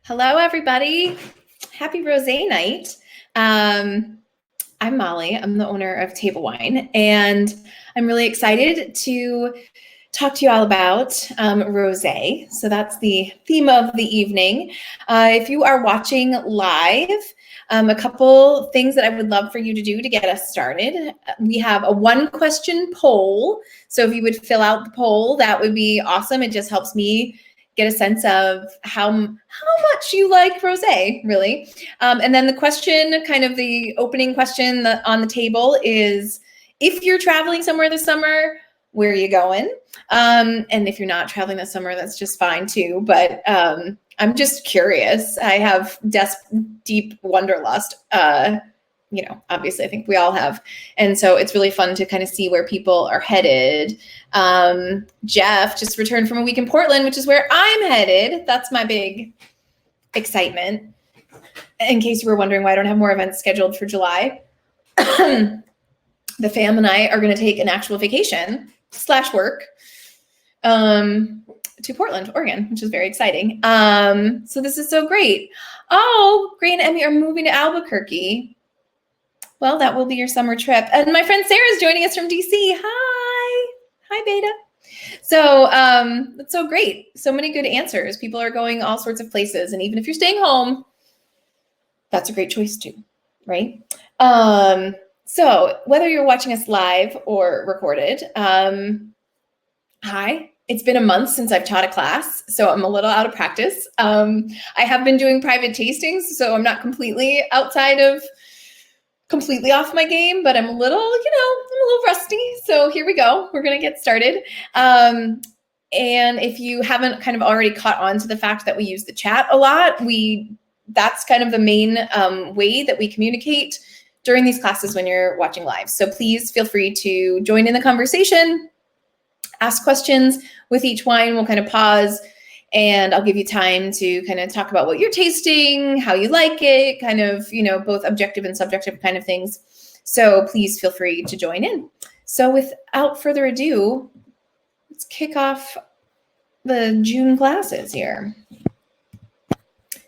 Hello, everybody. Happy Rosé night. I'm Molly. I'm the owner of Table Wine, and I'm really excited to talk to you all about rosé. So that's the theme of the evening. If you are watching live, a couple things that I would love for you to do to get us started. We have a one-question poll. So if you would fill out the poll, that would be awesome. It just helps me get a sense of how much you like rosé, really. And then the question, kind of the opening question on the table is, if you're traveling somewhere this summer, where are you going? And if you're not traveling this summer, that's just fine too. But I'm just curious. I have deep wanderlust. Obviously, I think we all have. And so it's really fun to kind of see where people are headed. Jeff just returned from a week in Portland, which is where I'm headed. That's my big excitement. In case you were wondering why I don't have more events scheduled for July, the fam and I are going to take an actual vacation / work to Portland, Oregon, which is very exciting. So this is so great. Oh, Gray and Emmy are moving to Albuquerque. Well, that will be your summer trip. And my friend Sarah is joining us from DC. Hi, Beta. So that's so great. So many good answers. People are going all sorts of places. And even if you're staying home, that's a great choice too, right? So whether you're watching us live or recorded, hi. It's been a month since I've taught a class, so I'm a little out of practice. I have been doing private tastings, so I'm not completely off my game, but I'm a little rusty. So here we go. We're going to get started. And if you haven't kind of already caught on to the fact that we use the chat a lot, that's kind of the main way that we communicate during these classes when you're watching live. So please feel free to join in the conversation, ask questions with each wine. We'll kind of pause and I'll give you time to kind of talk about what you're tasting, how you like it, kind of, both objective and subjective kind of things. So please feel free to join in. So without further ado, let's kick off the June classes here.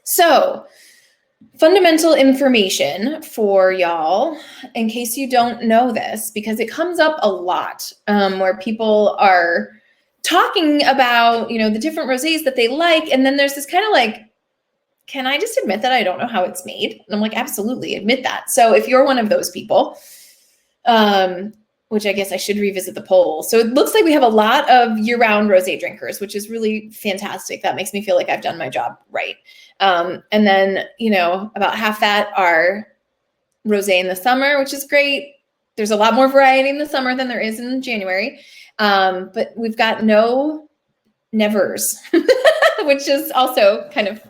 So fundamental information for y'all, in case you don't know this, because it comes up a lot where people are talking about, the different rosés that they like. And then there's this kind of like, can I just admit that I don't know how it's made? And I'm like, absolutely, admit that. So if you're one of those people, which I guess I should revisit the poll. So it looks like we have a lot of year-round rosé drinkers, which is really fantastic. That makes me feel like I've done my job right. And then, about half that are rosé in the summer, which is great. There's a lot more variety in the summer than there is in January. But we've got no nevers, which is also kind of,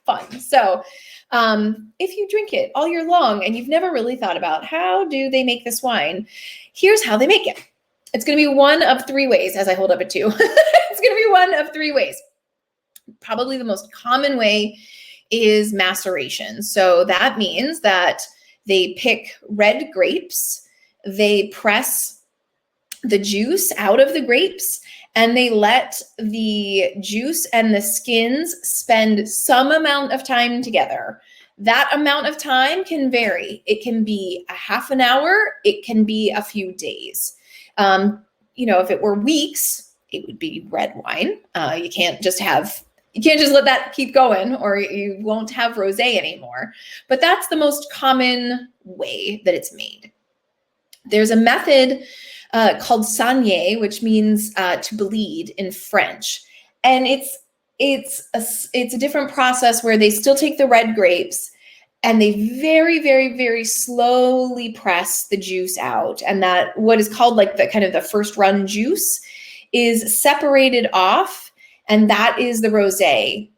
fun. So if you drink it all year long and you've never really thought about how do they make this wine, here's how they make it. It's going to be one of three ways, as I hold up a 2. It's going to be one of three ways. Probably the most common way is maceration. So that means that they pick red grapes, they press the juice out of the grapes, and they let the juice and the skins spend some amount of time together. That amount of time can vary. It can be a half an hour. It can be a few days. If it were weeks, it would be red wine. You can't just let that keep going or you won't have rosé anymore. But that's the most common way that it's made. There's a method called saignée, which means to bleed in French. And it's a different process where they still take the red grapes and they very, very, very slowly press the juice out. And that what is called like the kind of the first run juice is separated off. And that is the rosé.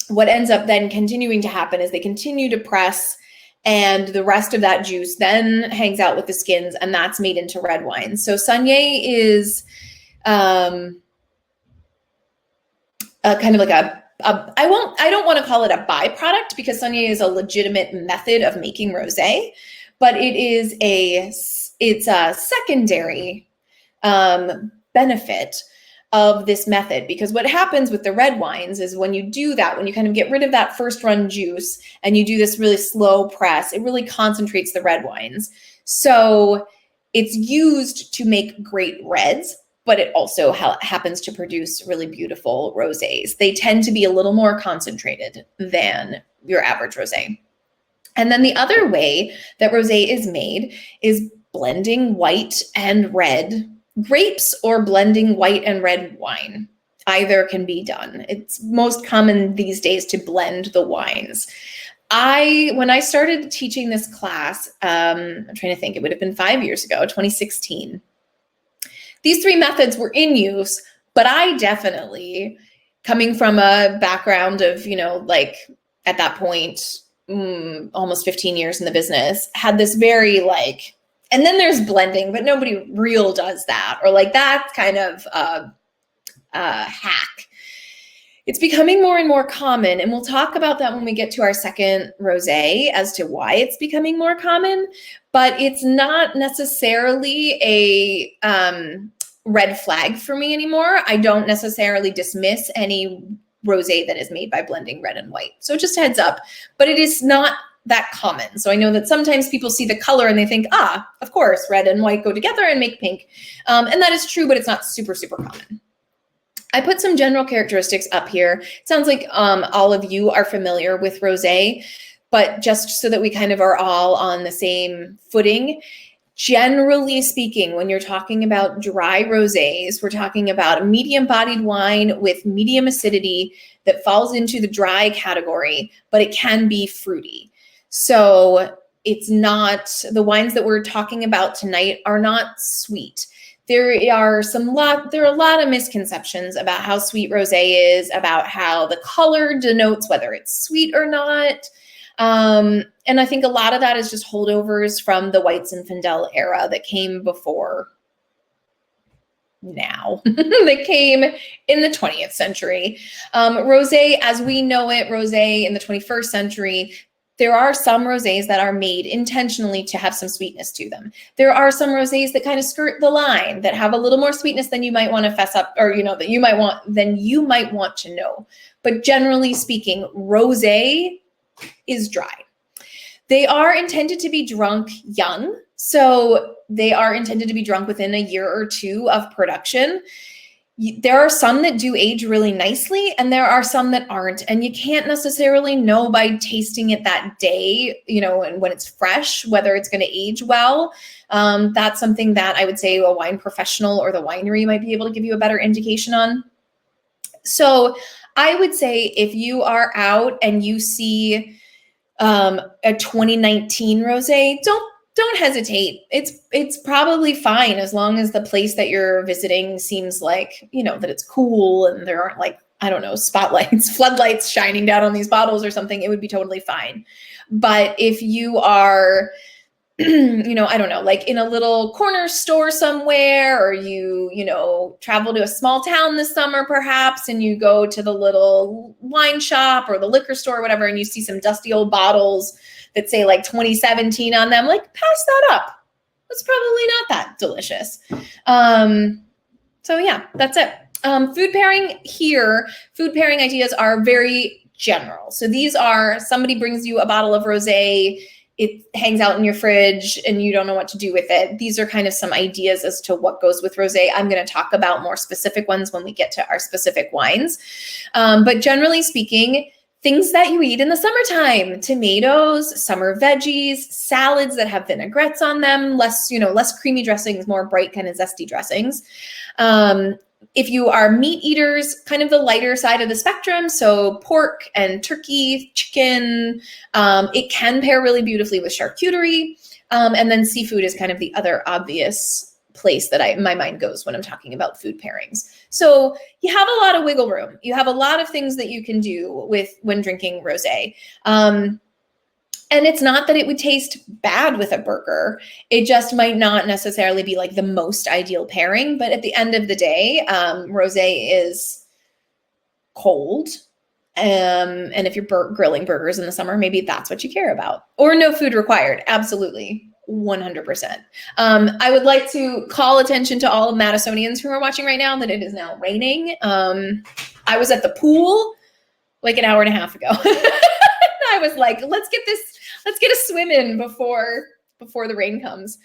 What ends up then continuing to happen is they continue to press, and the rest of that juice then hangs out with the skins, and that's made into red wine. So saignée is kind of like I don't want to call it a byproduct because saignée is a legitimate method of making rosé, but it's a secondary benefit of this method, because what happens with the red wines is when you do that, when you kind of get rid of that first run juice and you do this really slow press, it really concentrates the red wines. So it's used to make great reds, but it also happens to produce really beautiful rosés. They tend to be a little more concentrated than your average rosé. And then the other way that rosé is made is blending white and red grapes or blending white and red wine. Either can be done. It's most common these days to blend the wines. When I started teaching this class, I'm trying to think, it would have been 5 years ago, 2016. These three methods were in use, but I definitely, coming from a background of, like at that point, almost 15 years in the business, had this very like, and then there's blending, but nobody real does that, or like that kind of hack. It's becoming more and more common, and we'll talk about that when we get to our second rosé as to why it's becoming more common, but it's not necessarily a red flag for me anymore. I don't necessarily dismiss any rosé that is made by blending red and white. So just a heads up, but it is not that common. So I know that sometimes people see the color and they think, of course, red and white go together and make pink. And that is true, but it's not super, super common. I put some general characteristics up here. It sounds like all of you are familiar with rosé, but just so that we kind of are all on the same footing, generally speaking, when you're talking about dry rosés, we're talking about a medium-bodied wine with medium acidity that falls into the dry category, but it can be fruity. So it's not, the wines that we're talking about tonight are not sweet. There are a lot of misconceptions about how sweet rosé is, about how the color denotes whether it's sweet or not. And I think a lot of that is just holdovers from the White Zinfandel era that came before now. They came in the 20th century. Rosé, as we know it, rosé in the 21st century, there are some rosés that are made intentionally to have some sweetness to them. There are some rosés that kind of skirt the line, that have a little more sweetness than you might want to fess up, or that you might want to know. But generally speaking, rosé is dry. They are intended to be drunk young, so they are intended to be drunk within a year or two of production. There are some that do age really nicely, and there are some that aren't. And you can't necessarily know by tasting it that day, and when it's fresh, whether it's going to age well. That's something that I would say a wine professional or the winery might be able to give you a better indication on. So I would say if you are out and you see a 2019 rosé, don't hesitate. It's probably fine as long as the place that you're visiting seems like, that it's cool and there aren't like, I don't know, spotlights, floodlights shining down on these bottles or something. It would be totally fine. But if you are, I don't know, like in a little corner store somewhere, or you travel to a small town this summer perhaps, and you go to the little wine shop or the liquor store or whatever, and you see some dusty old bottles that say like 2017 on them, like pass that up. It's probably not that delicious. So yeah, that's it. Food pairing ideas are very general. So these are, somebody brings you a bottle of rosé, it hangs out in your fridge and you don't know what to do with it. These are kind of some ideas as to what goes with rosé. I'm going to talk about more specific ones when we get to our specific wines. But generally speaking, things that you eat in the summertime: tomatoes, summer veggies, salads that have vinaigrettes on them, less creamy dressings, more bright kind of zesty dressings. If you are meat eaters, kind of the lighter side of the spectrum, so pork and turkey, chicken, it can pair really beautifully with charcuterie. And then seafood is kind of the other obvious place that my mind goes when I'm talking about food pairings. So you have a lot of wiggle room. You have a lot of things that you can do when drinking rosé. And it's not that it would taste bad with a burger. It just might not necessarily be like the most ideal pairing. But at the end of the day, rosé is cold. And if you're grilling burgers in the summer, maybe that's what you care about. Or no food required. Absolutely. 100%. I would like to call attention to all Madisonians who are watching right now that it is now raining. I was at the pool like an hour and a half ago. I was like, let's get a swim in before the rain comes.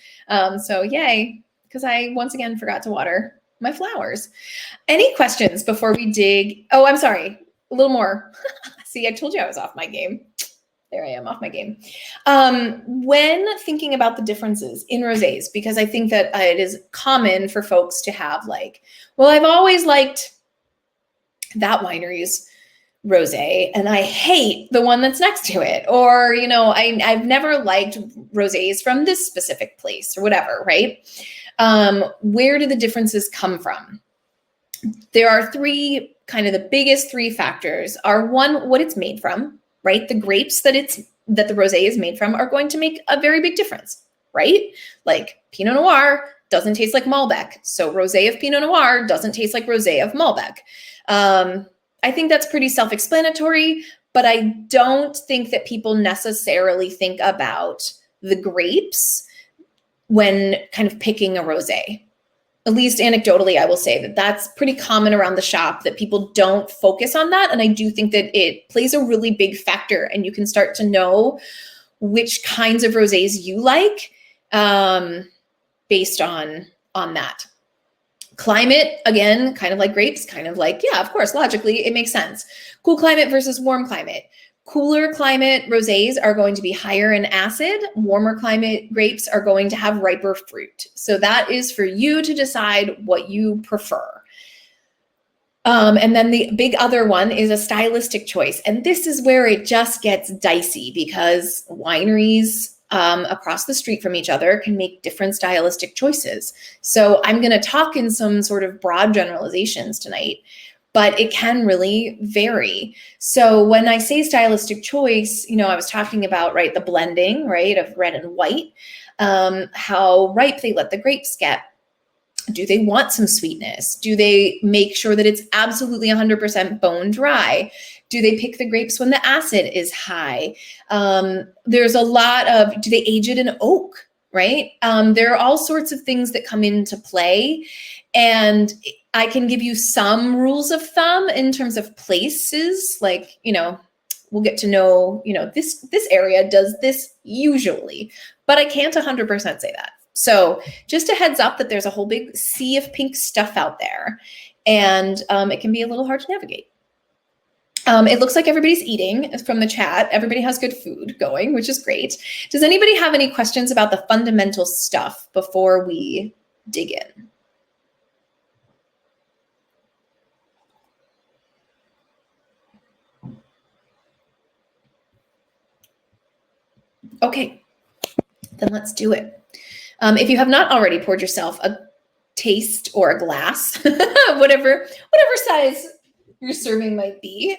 So yay, because I once again forgot to water my flowers. Any questions before we dig? Oh, I'm sorry, a little more. See, I told you I was off my game. There I am, off my game. When thinking about the differences in rosés, because I think that it is common for folks to have like, well, I've always liked that winery's rosé and I hate the one that's next to it. Or, you know, I've never liked rosés from this specific place or whatever, right? Where do the differences come from? There are three, kind of the biggest three factors are one, what it's made from, right? The grapes that the rosé is made from are going to make a very big difference, right? Like Pinot Noir doesn't taste like Malbec. So rosé of Pinot Noir doesn't taste like rosé of Malbec. I think that's pretty self-explanatory, but I don't think that people necessarily think about the grapes when kind of picking a rosé. At least anecdotally, I will say that that's pretty common around the shop, that people don't focus on that. And I do think that it plays a really big factor, and you can start to know which kinds of rosés you like based on that. Climate, again, kind of like grapes, kind of like, yeah, of course, logically, it makes sense. Cool climate versus warm climate. Cooler climate rosés are going to be higher in acid. Warmer climate grapes are going to have riper fruit. So that is for you to decide what you prefer. And then the big other one is a stylistic choice. And this is where it just gets dicey, because wineries across the street from each other can make different stylistic choices. So I'm going to talk in some sort of broad generalizations tonight, but it can really vary. So when I say stylistic choice, you know, I was talking about, right, the blending, right, of red and white, how ripe they let the grapes get. Do they want some sweetness? Do they make sure that it's absolutely 100% bone dry? Do they pick the grapes when the acid is high? There's a lot of, do they age it in oak, right? There are all sorts of things that come into play. And I can give you some rules of thumb in terms of places, like, you know, we'll get to know, you know, this area does this usually, but I can't 100% say that. So just a heads up that there's a whole big sea of pink stuff out there, and it can be a little hard to navigate. It looks like everybody's eating from the chat. Everybody has good food going, which is great. Does anybody have any questions about the fundamental stuff before we dig in? Okay, then let's do it. If you have not already poured yourself a taste or a glass, whatever size your serving might be,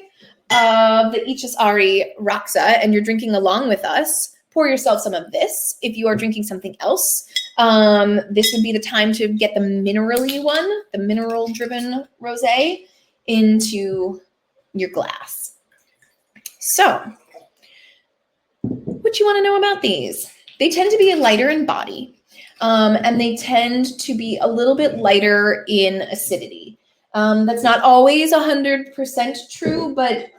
the Ichasari Raksa, and you're drinking along with us, pour yourself some of this. If you are drinking something else, this would be the time to get the mineral-y one, the mineral-driven rosé, into your glass. So, what you want to know about these? They tend to be lighter in body, and they tend to be a little bit lighter in acidity. That's not always 100% true, but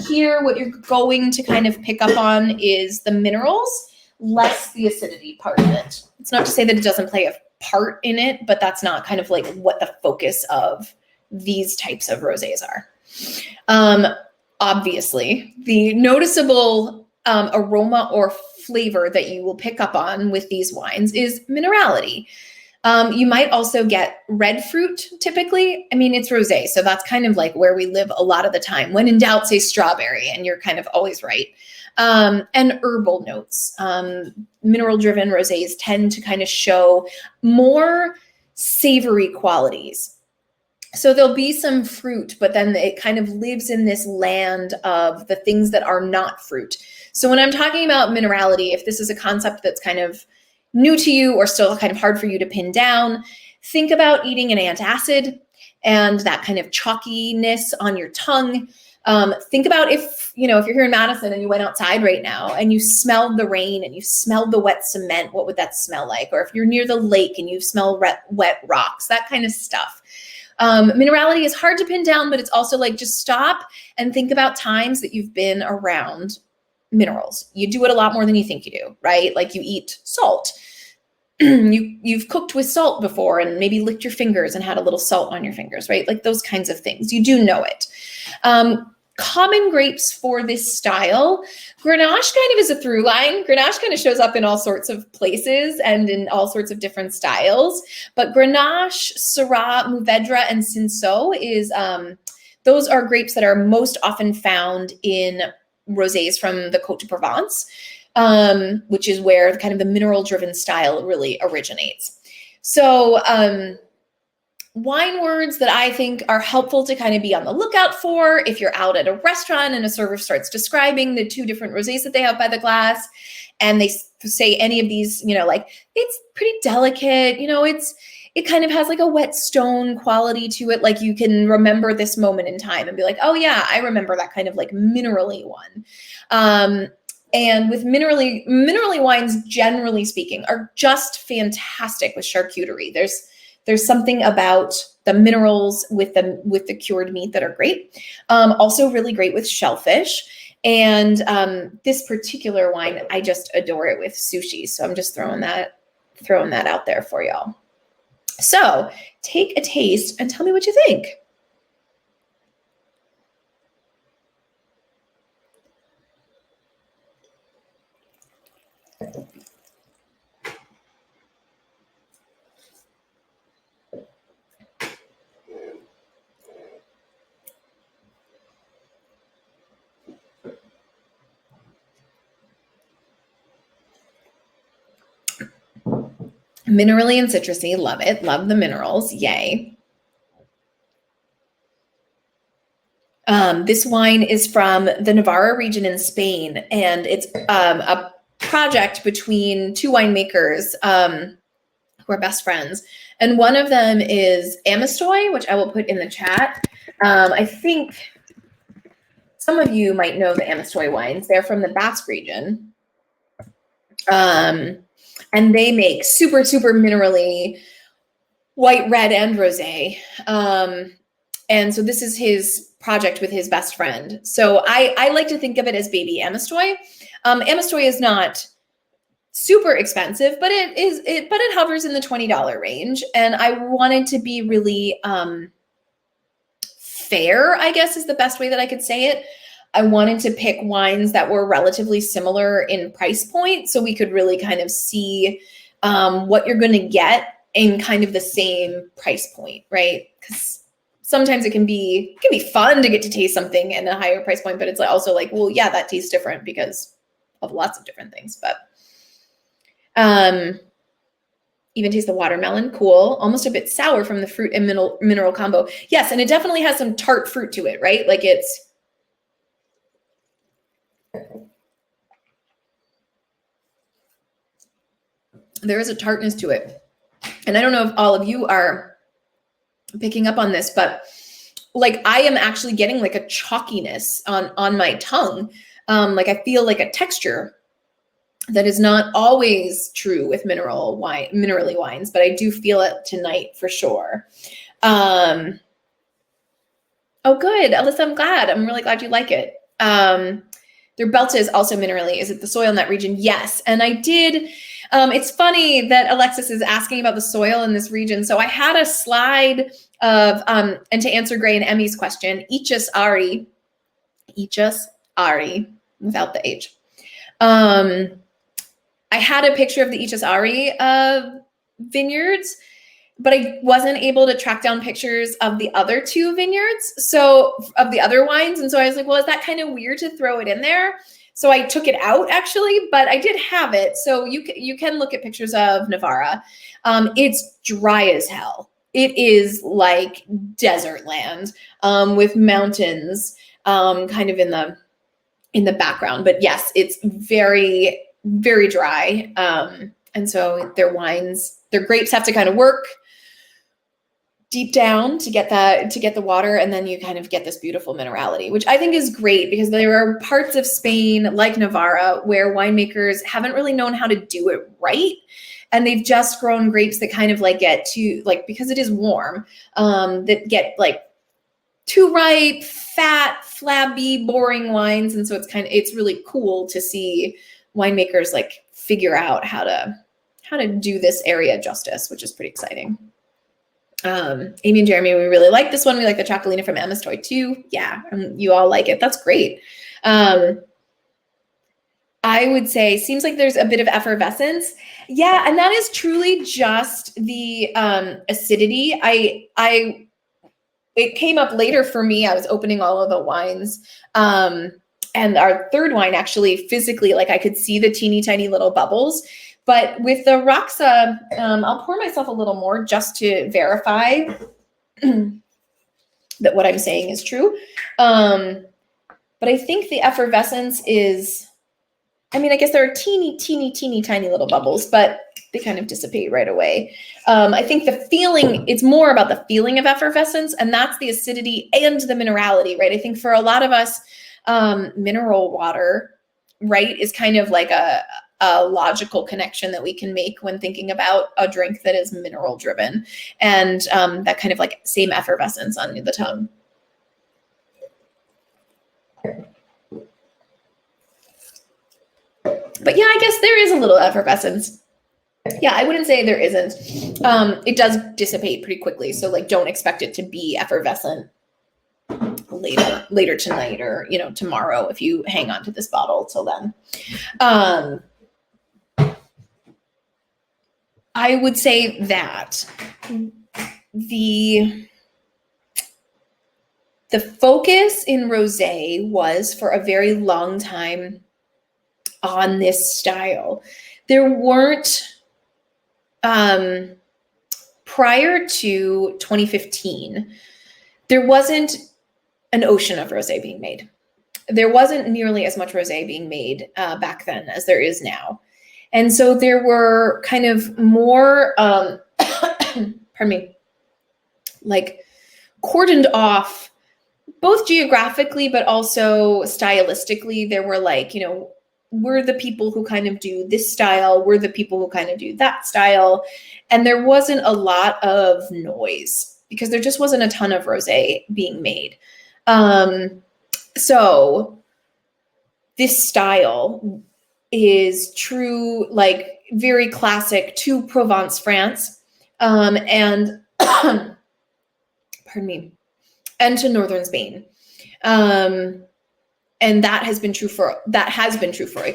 here what you're going to kind of pick up on is the minerals, less the acidity part of it. It's not to say that it doesn't play a part in it, but that's not kind of like what the focus of these types of rosés are. Obviously, the noticeable aroma or flavor that you will pick up on with these wines is minerality. You might also get red fruit typically. I mean, it's rosé, so that's kind of like where we live a lot of the time. When in doubt, say strawberry, and you're kind of always right. And herbal notes. Mineral-driven rosés tend to kind of show more savory qualities. So there'll be some fruit, but then it kind of lives in this land of the things that are not fruit. So when I'm talking about minerality, if this is a concept that's kind of new to you or still kind of hard for you to pin down, think about eating an antacid and that kind of chalkiness on your tongue. Think about if you're here in Madison and you went outside right now and you smelled the rain and you smelled the wet cement, what would that smell like? Or if you're near the lake and you smell wet rocks, that kind of stuff. Minerality is hard to pin down, but it's also like, just stop and think about times that you've been around minerals. You do it a lot more than you think you do, right? Like you eat salt. You've cooked with salt before and maybe licked your fingers and had a little salt on your fingers, right? Like those kinds of things. You do know it. Common grapes for this style. Grenache kind of is a through line. Grenache kind of shows up in all sorts of places and in all sorts of different styles. But Grenache, Syrah, Mourvedre, and Cinsault those are grapes that are most often found in rosés from the Côte de Provence, which is where kind of the mineral-driven style really originates. So wine words that I think are helpful to kind of be on the lookout for if you're out at a restaurant and a server starts describing the two different rosés that they have by the glass, and they say any of these, like it's pretty delicate, it kind of has like a wet stone quality to it. Like you can remember this moment in time and be like, oh yeah, I remember that kind of like minerally one. And with minerally wines, generally speaking, are just fantastic with charcuterie. There's something about the minerals with the cured meat that are great. Also really great with shellfish. And this particular wine, I just adore it with sushi. So I'm just throwing that out there for y'all. So take a taste and tell me what you think. Minerally and citrusy, love it. Love the minerals, yay. This wine is from the Navarra region in Spain, and it's a project between two winemakers who are best friends. And one of them is Amistoy, which I will put in the chat. I think some of you might know the Amistoy wines. They're from the Basque region. And they make super, super minerally white, red, and rosé. And so this is his project with his best friend. So I like to think of it as baby Amistoy. Amistoy is not super expensive, but it hovers in the $20 range. And I wanted to be really fair, I guess is the best way that I could say it. I wanted to pick wines that were relatively similar in price point so we could really kind of see what you're going to get in kind of the same price point, right? Because sometimes it can be fun to get to taste something in a higher price point, but it's also like, well, yeah, that tastes different because of lots of different things. But even taste the watermelon, cool. Almost a bit sour from the fruit and mineral combo. Yes, and it definitely has some tart fruit to it, right? Like there is a tartness to it. And I don't know if all of you are picking up on this, but like I am actually getting like a chalkiness on my tongue. Like I feel like a texture that is not always true with minerally wines, but I do feel it tonight for sure. Oh, good. Alyssa, I'm glad. I'm really glad you like it. Their Belta is also minerally. Is it the soil in that region? Yes. And I did. It's funny that Alexis is asking about the soil in this region. So I had a slide of, and to answer Gray and Emmy's question, Ichus Ari, without the H. I had a picture of the Ichus Ari vineyards, but I wasn't able to track down pictures of the other two vineyards, so of the other wines. And so I was like, well, is that kind of weird to throw it in there? So I took it out actually, but I did have it. So you can look at pictures of Navarra. It's dry as hell. It is like desert land with mountains kind of in the background. But yes, it's very, very dry. And so their grapes have to kind of work deep down to get the water, and then you kind of get this beautiful minerality, which I think is great because there are parts of Spain like Navarra where winemakers haven't really known how to do it right. And they've just grown grapes that kind of like get to like, because it is warm, that get like too ripe, fat, flabby, boring wines. And so it's really cool to see winemakers like figure out how to do this area justice, which is pretty exciting. Amy and Jeremy, we really like this one. We like the Chocolina from Emma's Toy too. Yeah, you all like it. That's great. I would say seems like there's a bit of effervescence. Yeah, and that is truly just the acidity. It came up later for me. I was opening all of the wines. And our third wine actually physically, like I could see the teeny tiny little bubbles. But with the Roxa, I'll pour myself a little more just to verify that what I'm saying is true. But I think the effervescence is, I mean, I guess there are teeny tiny little bubbles, but they kind of dissipate right away. I think the feeling, it's more about the feeling of effervescence, and that's the acidity and the minerality, right? I think for a lot of us, mineral water, right, is kind of like a logical connection that we can make when thinking about a drink that is mineral driven, and that kind of like same effervescence on the tongue. But yeah, I guess there is a little effervescence. Yeah, I wouldn't say there isn't. It does dissipate pretty quickly, so like don't expect it to be effervescent later tonight or tomorrow if you hang on to this bottle till then. I would say that the focus in rosé was for a very long time on this style. There weren't prior to 2015, there wasn't an ocean of rosé being made. There wasn't nearly as much rosé being made back then as there is now. And so there were kind of more, pardon me, like cordoned off, both geographically, but also stylistically. There were like, we're the people who kind of do this style. We're the people who kind of do that style. And there wasn't a lot of noise because there just wasn't a ton of rosé being made. So this style is true, like very classic to Provence, France, and pardon me, and to northern Spain. And that has been true for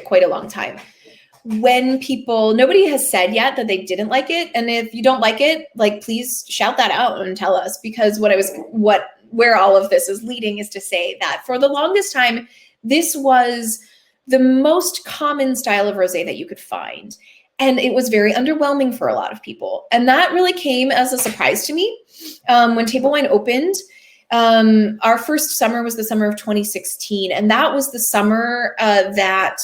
quite a long time. When nobody has said yet that they didn't like it. And if you don't like it, like, please shout that out and tell us, because where all of this is leading is to say that for the longest time, this was the most common style of rosé that you could find. And it was very underwhelming for a lot of people. And that really came as a surprise to me. When Table Wine opened, our first summer was the summer of 2016. And that was the summer that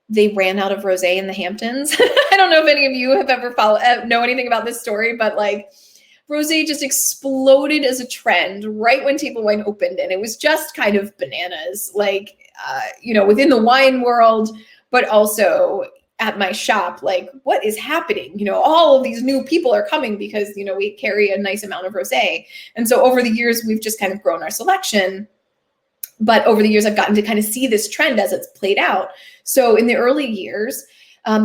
they ran out of rosé in the Hamptons. I don't know if any of you have ever know anything about this story, but like rosé just exploded as a trend right when Table Wine opened. And it was just kind of bananas, like, within the wine world, but also at my shop, like, what is happening? All of these new people are coming because, we carry a nice amount of rosé. And so over the years, we've just kind of grown our selection. But over the years, I've gotten to kind of see this trend as it's played out. So in the early years,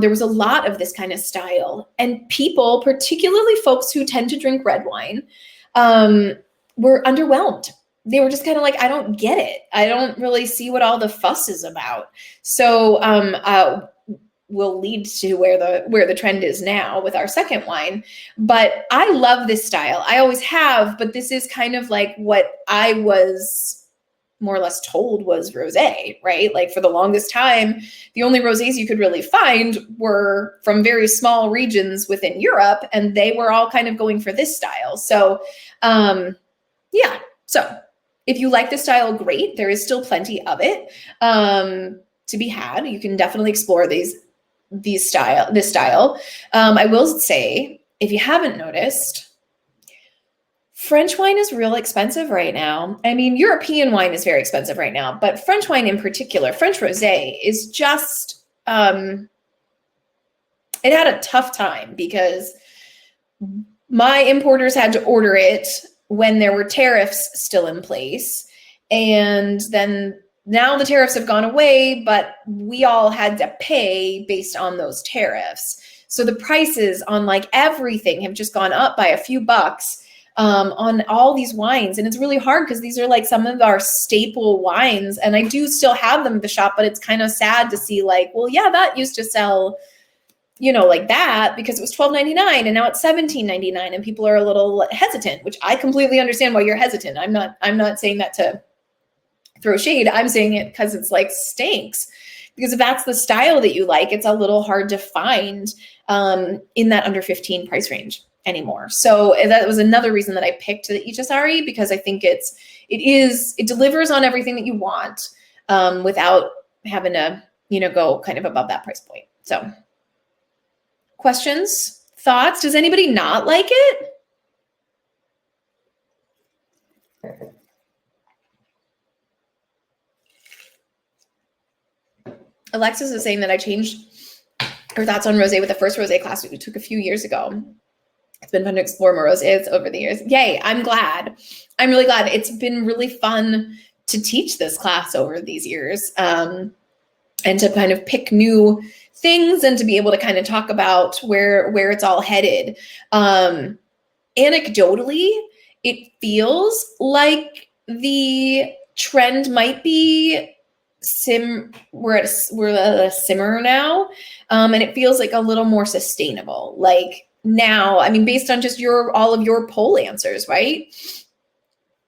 there was a lot of this kind of style. And people, particularly folks who tend to drink red wine, were underwhelmed. They were just kind of like, I don't get it. I don't really see what all the fuss is about. So will lead to where the trend is now with our second wine. But I love this style. I always have, but this is kind of like what I was more or less told was rosé, right? Like for the longest time, the only rosés you could really find were from very small regions within Europe, and they were all kind of going for this style. So yeah, so if you like this style, great. There is still plenty of it to be had. You can definitely explore this style. I will say, if you haven't noticed, French wine is real expensive right now. I mean, European wine is very expensive right now, but French wine in particular, French rosé is just, it had a tough time because my importers had to order it when there were tariffs still in place. And then now the tariffs have gone away, but we all had to pay based on those tariffs. So the prices on like everything have just gone up by a few bucks on all these wines. And it's really hard because these are like some of our staple wines. And I do still have them at the shop, but it's kind of sad to see like, well, yeah, that used to sell, you know, like that because it was $12.99 and now it's $17.99 and people are a little hesitant, which I completely understand why you're hesitant. I'm not saying that to throw shade. I'm saying it because it's like stinks. Because if that's the style that you like, it's a little hard to find in that under 15 price range anymore. So that was another reason that I picked the HSRE, because I think it delivers on everything that you want without having to, you know, go kind of above that price point. So questions, thoughts? Does anybody not like it? Alexis is saying that I changed her thoughts on rosé with the first rosé class we took a few years ago. It's been fun to explore more rosés over the years. Yay, I'm glad. I'm really glad. It's been really fun to teach this class over these years and to kind of pick new things and to be able to kind of talk about where it's all headed. Anecdotally, it feels like the trend might be we're at a simmer now, and it feels like a little more sustainable. Like now, I mean, based on just all of your poll answers, right?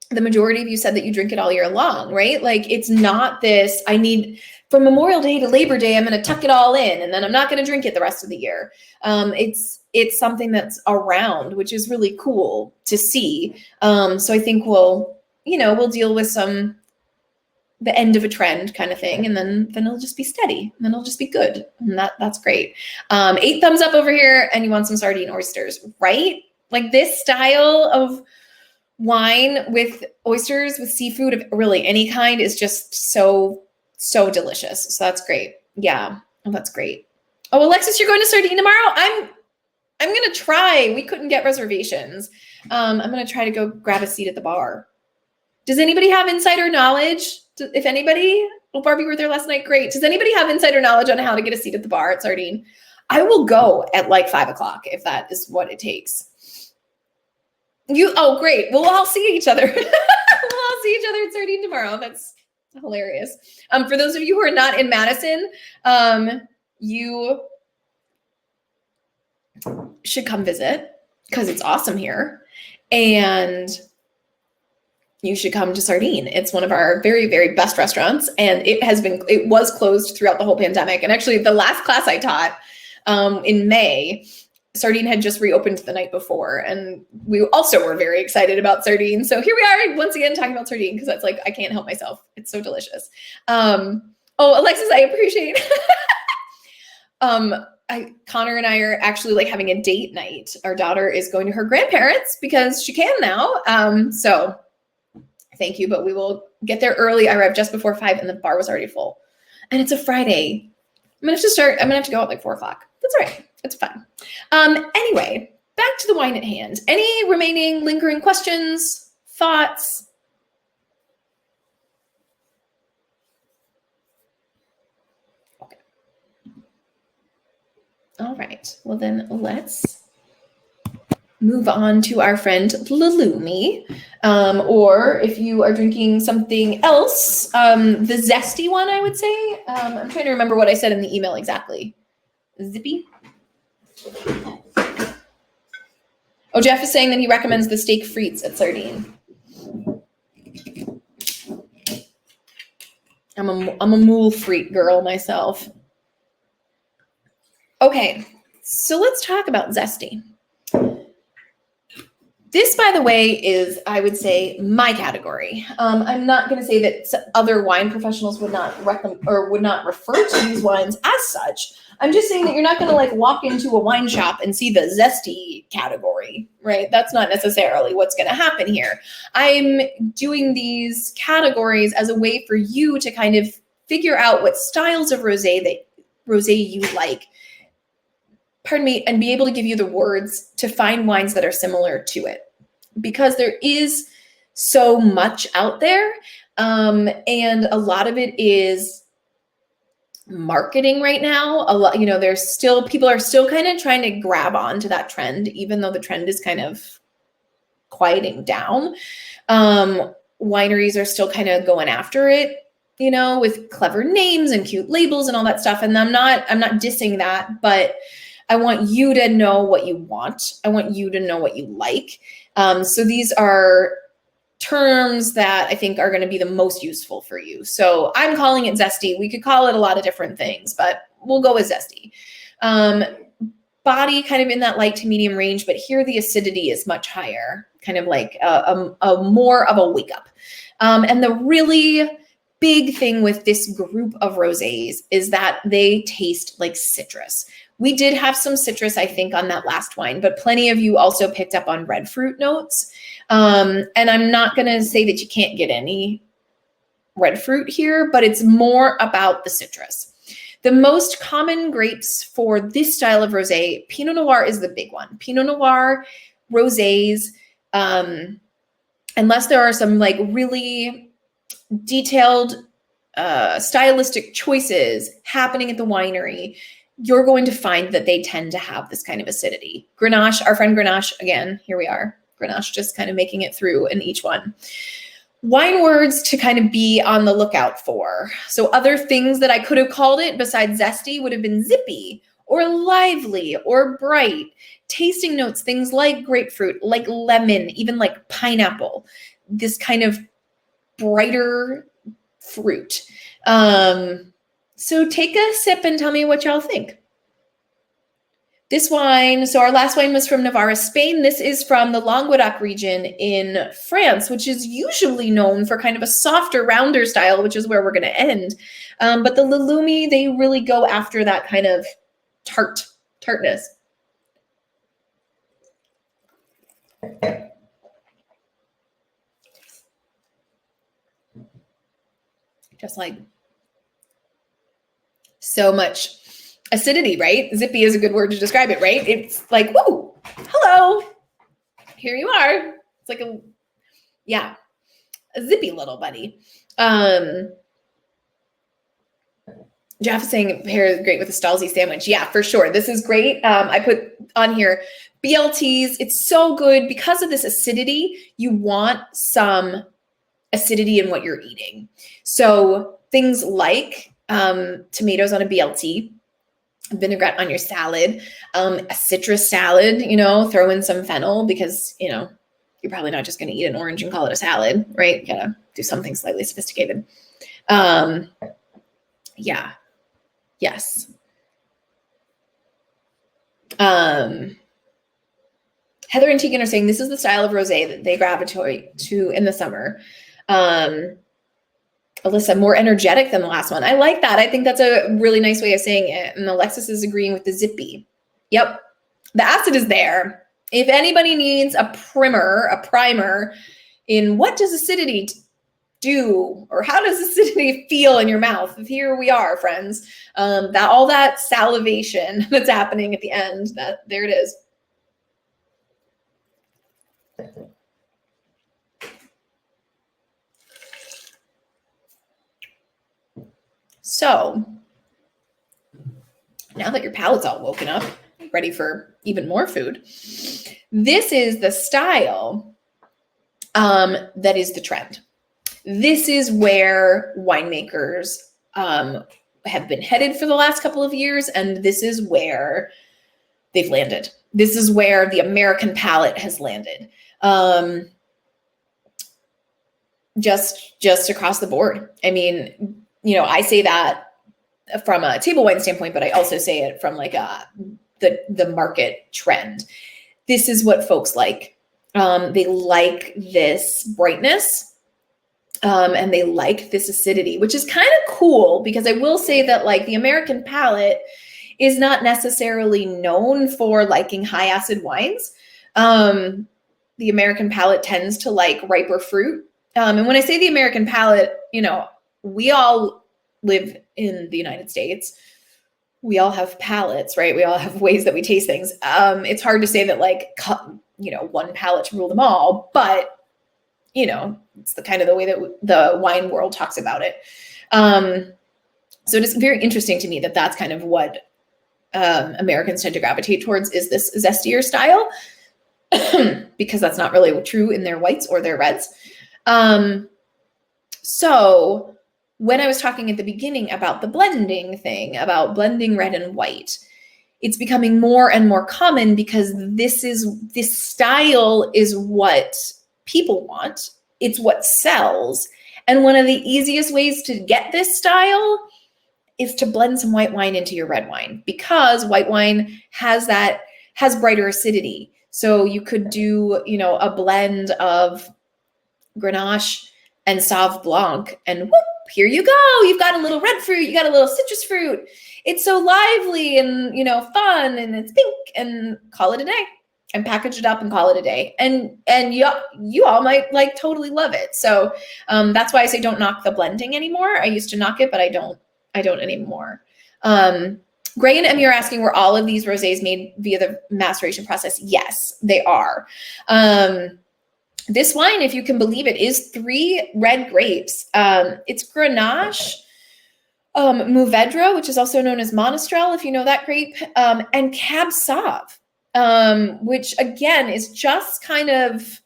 The majority of you said that you drink it all year long, right? Like it's not this, I need from Memorial Day to Labor Day, I'm going to tuck it all in and then I'm not going to drink it the rest of the year. It's something that's around, which is really cool to see. So I think we'll deal with the end of a trend kind of thing. And then it'll just be steady and then it'll just be good. And that's great. 8 thumbs up over here. And you want some sardine oysters, right? Like this style of wine with oysters, with seafood of really any kind is just so delicious. So that's great. Yeah. Oh, that's great. Oh, Alexis, you're going to Sardine tomorrow? I'm going to try. We couldn't get reservations. I'm going to try to go grab a seat at the bar. Does anybody have insider knowledge? If anybody, well, Barbie, were there last night. Great. Does anybody have insider knowledge on how to get a seat at the bar at Sardine? I will go at like 5 o'clock if that is what it takes. Oh, great. We'll all see each other. We'll all see each other at Sardine tomorrow. That's hilarious. For those of you who are not in Madison, you should come visit because it's awesome here. And you should come to Sardine. It's one of our very, very best restaurants. And it was closed throughout the whole pandemic. And actually the last class I taught in May, Sardine had just reopened the night before. And we also were very excited about Sardine. So here we are once again talking about Sardine because that's like, I can't help myself. It's so delicious. Oh, Alexis, I appreciate Connor and I are actually like having a date night. Our daughter is going to her grandparents because she can now. So thank you, but we will get there early. I arrived just before 5 and the bar was already full. And it's a Friday. I'm going to have to go at like 4 o'clock. That's all right. It's fine. Anyway, back to the wine at hand. Any remaining lingering questions, thoughts? Okay. All right. Well, then let's move on to our friend Lalumi. Or if you are drinking something else, the zesty one, I would say. I'm trying to remember what I said in the email exactly. Zippy. Oh, Jeff is saying that he recommends the steak frites at Sardine. I'm a moule frite girl myself. Okay, so let's talk about zesty. This, by the way, is, I would say, my category. I'm not going to say that other wine professionals would not recommend or would not refer to these wines as such. I'm just saying that you're not going to like walk into a wine shop and see the zesty category, right? That's not necessarily what's going to happen here. I'm doing these categories as a way for you to kind of figure out what styles of rosé you like, pardon me, and be able to give you the words to find wines that are similar to it, because there is so much out there. And a lot of it is marketing right now. A lot, there's still, people are still kind of trying to grab onto that trend, even though the trend is kind of quieting down. Wineries are still kind of going after it, with clever names and cute labels and all that stuff. And I'm not dissing that, but I want you to know what you want. I want you to know what you like. So these are terms that I think are going to be the most useful for you. So I'm calling it zesty. We could call it a lot of different things, but we'll go with zesty. Body kind of in that light to medium range, but here the acidity is much higher, kind of like a more of a wake up. And the really big thing with this group of rosés is that they taste like citrus. We did have some citrus, I think, on that last wine, but plenty of you also picked up on red fruit notes. And I'm not going to say that you can't get any red fruit here, but it's more about the citrus. The most common grapes for this style of rosé, Pinot Noir is the big one. Pinot Noir rosés, unless there are some like really detailed stylistic choices happening at the winery, you're going to find that they tend to have this kind of acidity. Grenache, our friend Grenache, again, here we are. Grenache just kind of making it through in each one. Wine words to kind of be on the lookout for. So other things that I could have called it besides zesty would have been zippy or lively or bright. Tasting notes, things like grapefruit, like lemon, even like pineapple, this kind of brighter fruit. So take a sip and tell me what y'all think. This wine, so our last wine was from Navarra, Spain. This is from the Languedoc region in France, which is usually known for kind of a softer, rounder style, which is where we're going to end. But the Lulumi, they really go after that kind of tartness. Just like so much acidity, right? Zippy is a good word to describe it, right? It's like, whoa, hello, here you are. It's like a zippy little buddy. Jeff is saying pair great with a Stalzy sandwich. Yeah, for sure. This is great. I put on here BLTs. It's so good because of this acidity. You want some acidity in what you're eating. So things like tomatoes on a BLT, vinaigrette on your salad, a citrus salad, throw in some fennel because, you're probably not just going to eat an orange and call it a salad, right? You gotta do something slightly sophisticated. Yeah. Yes. Heather and Tegan are saying this is the style of rosé that they gravitate to in the summer. Alyssa, more energetic than the last one. I like that. I think that's a really nice way of saying it. And Alexis is agreeing with the zippy. Yep. The acid is there. If anybody needs a primer in what does acidity do, or how does acidity feel in your mouth, here we are, friends. That all that salivation that's happening at the end, there it is. So now that your palate's all woken up, ready for even more food, this is the style that is the trend. This is where winemakers have been headed for the last couple of years, and this is where they've landed. This is where the American palate has landed. Just across the board. I mean, I say that from a table wine standpoint, but I also say it from like the market trend. This is what folks like. They like this brightness. And they like this acidity, which is kind of cool because I will say that like the American palate is not necessarily known for liking high acid wines. The American palate tends to like riper fruit. And when I say the American palate, you know, we all live in the United States. We all have palates, right? We all have ways that we taste things. It's hard to say that like, you know, one palate to rule them all, but you know, it's the kind of the way that the wine world talks about it. So it is very interesting to me that that's kind of what Americans tend to gravitate towards, is this zestier style, because that's not really true in their whites or their reds. So when I was talking at the beginning about the blending thing, about blending red and white, it's becoming more and more common because this style is what people want. It's what sells. And one of the easiest ways to get this style is to blend some white wine into your red wine, because white wine has brighter acidity. So you could do, you know, a blend of Grenache and Sauv Blanc, and whoop, here you go. You've got a little red fruit. You got a little citrus fruit. It's so lively and, you know, fun, and it's pink, and call it a day, and package it up and call it a day. And you all might like totally love it. So that's why I say don't knock the blending anymore. I used to knock it, but I don't anymore. Gray and Emmy are asking, were all of these rosés made via the maceration process? Yes, they are. This wine, if you can believe it, is 3 red grapes. It's Grenache, Mourvedre, which is also known as Monastrell, if you know that grape, and Cab Sauv, which again is just kind of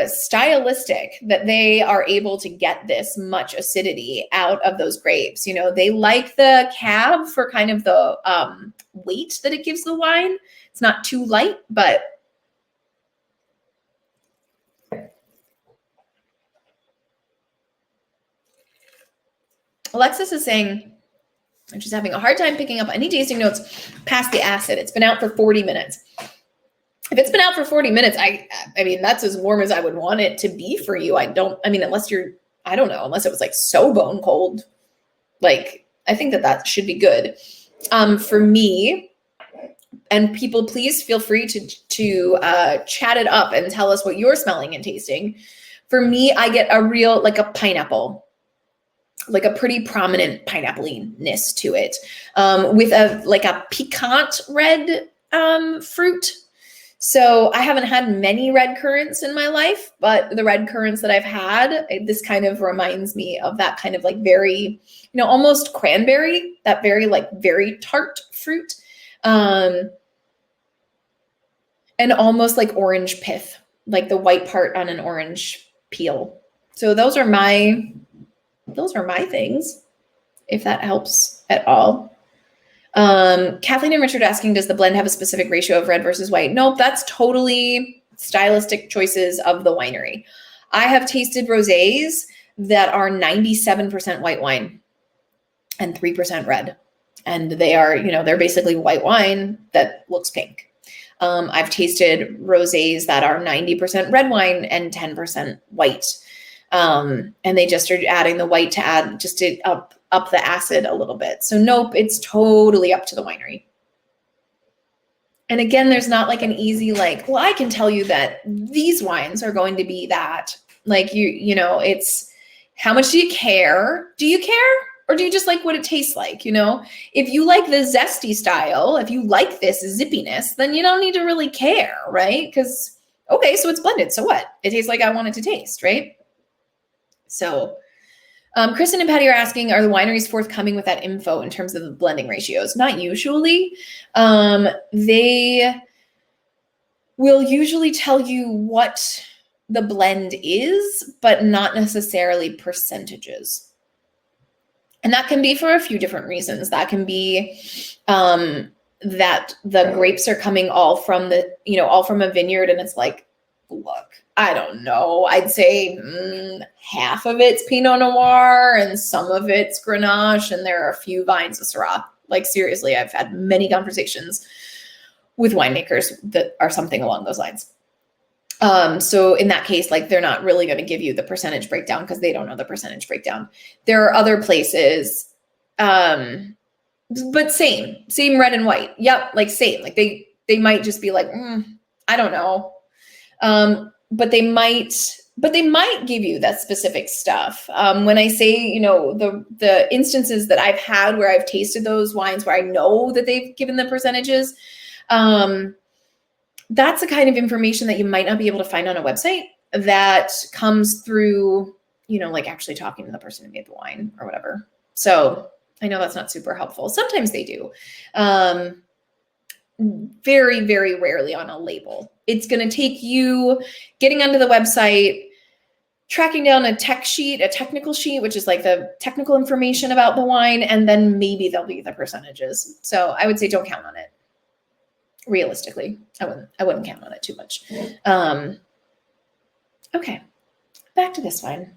stylistic that they are able to get this much acidity out of those grapes. You know, they like the Cab for kind of the weight that it gives the wine. It's not too light, but Alexis is saying she's having a hard time picking up any tasting notes past the acid. It's been out for 40 minutes. If it's been out for 40 minutes, I mean, that's as warm as I would want it to be for you. Unless it was like so bone cold, like, I think that should be good. For me, and people, please feel free to chat it up and tell us what you're smelling and tasting. For me, I get a real, like a pineapple, like a pretty prominent pineapple-ness to it, with a piquant red fruit. So I haven't had many red currants in my life, but the red currants that I've had, this kind of reminds me of that kind of like very, you know, almost cranberry, that very like very tart fruit, and almost like orange pith, like the white part on an orange peel. So those are my things, if that helps at all. Kathleen and Richard asking, does the blend have a specific ratio of red versus white? Nope, that's totally stylistic choices of the winery. I have tasted rosés that are 97% white wine and 3% red. And they are, you know, they're basically white wine that looks pink. I've tasted rosés that are 90% red wine and 10% white. And they just are adding the white to add just to up the acid a little bit. So nope, it's totally up to the winery. And again, there's not like an easy, like, well, I can tell you that these wines are going to be that. Like, you know, it's how much do you care? Do you care? Or do you just like what it tastes like? You know, if you like the zesty style, if you like this zippiness, then you don't need to really care, right? Because, okay, so it's blended. So what? It tastes like I want it to taste, right? So Kristen and Patty are asking, are the wineries forthcoming with that info in terms of the blending ratios? Not usually. They will usually tell you what the blend is, but not necessarily percentages. And that can be for a few different reasons. That can be that the grapes are coming all from a vineyard, and it's like, look, I don't know. I'd say half of it's Pinot Noir and some of it's Grenache, and there are a few vines of Syrah. Like, seriously, I've had many conversations with winemakers that are something along those lines. So in that case, like, they're not really going to give you the percentage breakdown because they don't know the percentage breakdown. There are other places but same red and white. Yep. Like same, like they might just be like, I don't know. But they might give you that specific stuff. When I say, you know, the instances that I've had where I've tasted those wines where I know that they've given the percentages, that's the kind of information that you might not be able to find on a website that comes through, you know, like actually talking to the person who made the wine or whatever. So I know that's not super helpful. Sometimes they do. Very, very rarely on a label. It's going to take you getting onto the website, tracking down a technical sheet, which is like the technical information about the wine, and then maybe there'll be the percentages. So I would say don't count on it. Realistically, I wouldn't count on it too much. Okay, back to this wine.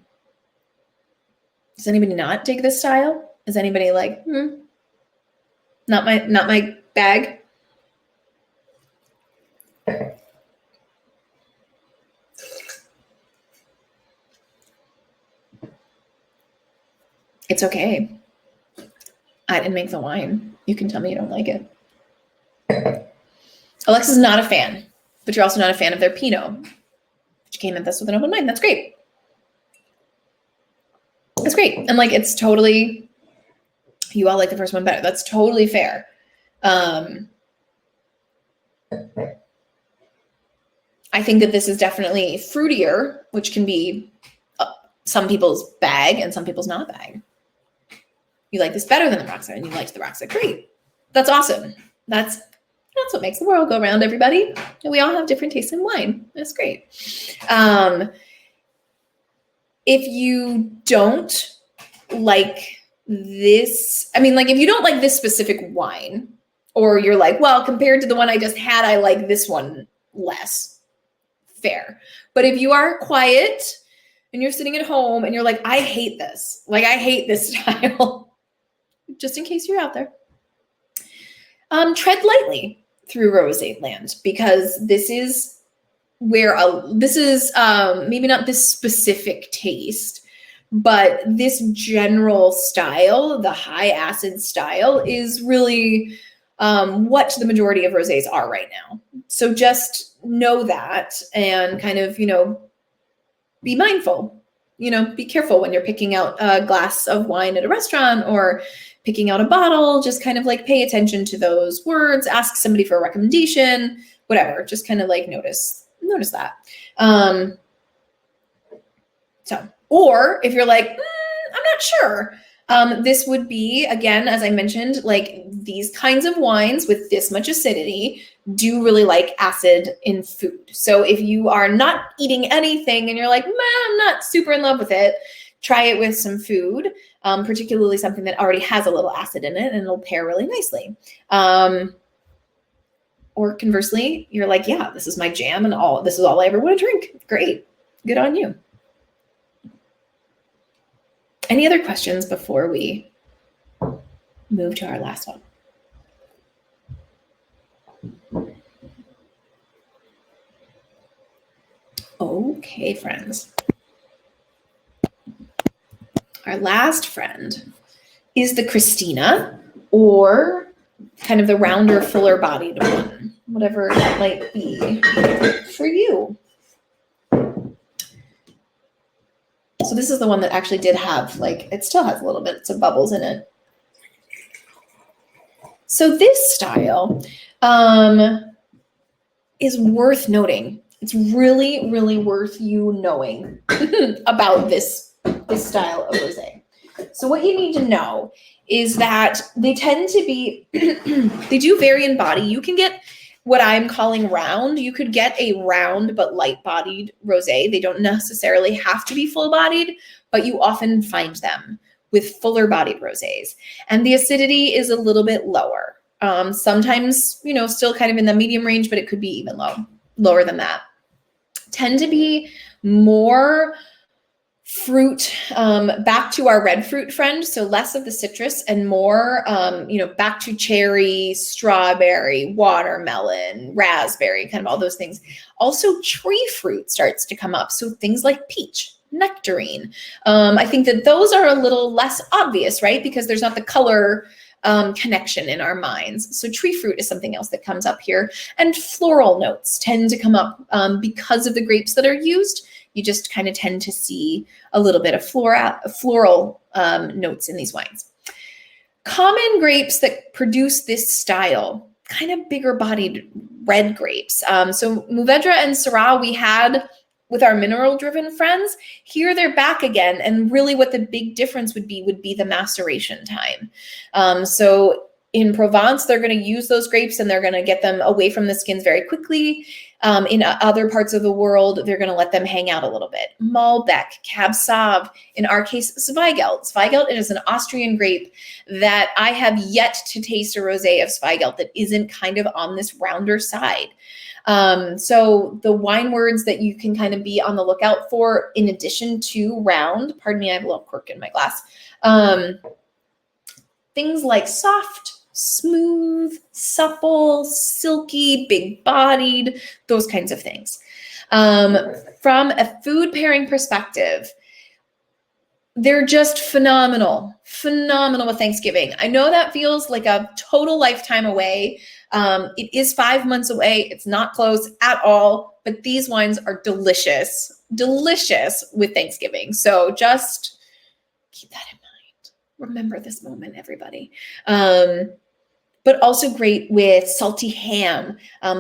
Does anybody not dig this style? Is anybody like, not my bag? It's okay. I didn't make the wine. You can tell me you don't like it. Alexa's not a fan, but you're also not a fan of their Pinot. But you came at this with an open mind. That's great. That's great. And like, it's totally, you all like the first one better. That's totally fair. I think that this is definitely fruitier, which can be some people's bag and some people's not bag. You like this better than the Rockside and you liked the Rockside. Great. That's awesome. That's what makes the world go round, everybody. And we all have different tastes in wine. That's great. If you don't like this, I mean, like if you don't like this specific wine, or you're like, well, compared to the one I just had, I like this one less. Fair. But if you are quiet and you're sitting at home and you're like, I hate this. Like, I hate this style. Just in case you're out there. Tread lightly through rosé land, because this is where maybe not this specific taste, but this general style, the high acid style, is really what the majority of rosés are right now. So just know that and kind of, you know, be mindful, you know, be careful when you're picking out a glass of wine at a restaurant or picking out a bottle. Just kind of like pay attention to those words, ask somebody for a recommendation, whatever, just kind of like notice that. Or if you're like, I'm not sure, this would be, again, as I mentioned, like these kinds of wines with this much acidity do really like acid in food. So if you are not eating anything and you're like, I'm not super in love with it, try it with some food, particularly something that already has a little acid in it, and it'll pair really nicely. Or conversely, you're like, yeah, this is my jam and this is all I ever want to drink. Great. Good on you. Any other questions before we move to our last one? Okay, friends. Our last friend is the Christina, or kind of the rounder, fuller bodied one, whatever that might be for you. So this is the one that actually did have, like, it still has a little bit of bubbles in it. So this style is worth noting. It's really, really worth you knowing about this style of rosé. So what you need to know is that they tend to be, they do vary in body. You can get what I'm calling round. You could get a round but light-bodied rosé. They don't necessarily have to be full-bodied, but you often find them with fuller-bodied rosés. And the acidity is a little bit lower. Sometimes, you know, still kind of in the medium range, but it could be even lower than that. Tend to be more fruit, back to our red fruit friend, so less of the citrus and more, you know, back to cherry, strawberry, watermelon, raspberry, kind of all those things. Also, tree fruit starts to come up, so things like peach, nectarine. I think that those are a little less obvious, right? Because there's not the color connection in our minds. So tree fruit is something else that comes up here. And floral notes tend to come up because of the grapes that are used. You just kind of tend to see a little bit of floral notes in these wines. Common grapes that produce this style, kind of bigger bodied red grapes. So Mourvedre and Syrah we had with our mineral driven friends. Here they're back again. And really what the big difference would be the maceration time. So in Provence, they're going to use those grapes and they're going to get them away from the skins very quickly. In other parts of the world, they're going to let them hang out a little bit. Malbec, Cab Sauv, in our case, Zweigelt. Zweigelt is an Austrian grape that I have yet to taste a rosé of Zweigelt that isn't kind of on this rounder side. So the wine words that you can kind of be on the lookout for, in addition to round, pardon me, I have a little quirk in my glass. Things like soft, smooth, supple, silky, big-bodied, those kinds of things. From a food pairing perspective, they're just phenomenal with Thanksgiving. I know that feels like a total lifetime away. It is 5 months away. It's not close at all, but these wines are delicious with Thanksgiving. So just keep that in mind. Remember this moment, everybody. But also great with salty ham,